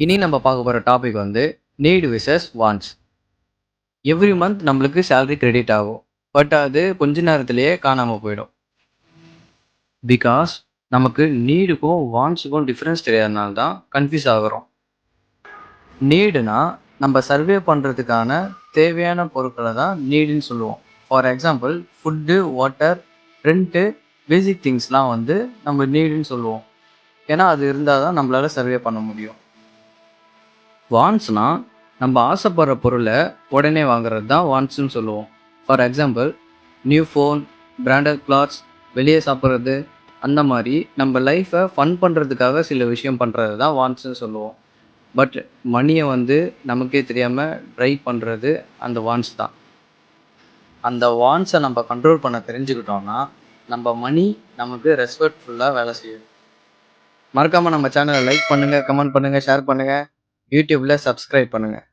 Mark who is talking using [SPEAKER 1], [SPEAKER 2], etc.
[SPEAKER 1] இனி நம்ம பார்க்க போகிற டாபிக் வந்து நீட் விசஸ் வான்ஸ். எவ்ரி மந்த் நம்மளுக்கு சேலரி கிரெடிட் ஆகும். பட் அது கொஞ்ச நேரத்திலேயே காணாமல் போயிடும். பிகாஸ் நமக்கு நீடுக்கும் வான்ஸுக்கும் டிஃப்ரென்ஸ் தெரியாதனால தான் கன்ஃபியூஸ் ஆகுறோம். நீடுனா நம்ம சர்வே பண்ணுறதுக்கான தேவையான பொருட்களை தான் நீடுன்னு சொல்லுவோம். For example food, water, rent, basic திங்ஸ்லாம் வந்து நம்ம நீடுன்னு சொல்லுவோம். ஏன்னா அது இருந்தால் தான் நம்மளால சர்வே பண்ண முடியும். வான்ஸ்னா நம்ம ஆசைப்படுற பொருளை உடனே வாங்குறது தான் வான்ஸ்னு சொல்லுவோம். For example new phone, branded clothes, வெளியே சாப்பிட்றது, அந்த மாதிரி நம்ம லைஃப்பை ஃபன் பண்ணுறதுக்காக சில விஷயம் பண்ணுறது தான் வான்ஸ்னு சொல்லுவோம். பட் மணியை வந்து நமக்கே தெரியாமல் ட்ரை பண்ணுறது அந்த வான்ஸ் தான். அந்த வான்ஸை நம்ம கண்ட்ரோல் பண்ண தெரிஞ்சுக்கிட்டோம்னா நம்ம மணி நமக்கு ரெஸ்பெக்ட்ஃபுல்லாக வேலை செய்யும். மறக்காமல் நம்ம சேனலை லைக் பண்ணுங்கள், கமெண்ட் பண்ணுங்கள், ஷேர் பண்ணுங்கள், யூடியூப்பில் சப்ஸ்கிரைப் பண்ணுங்கள்.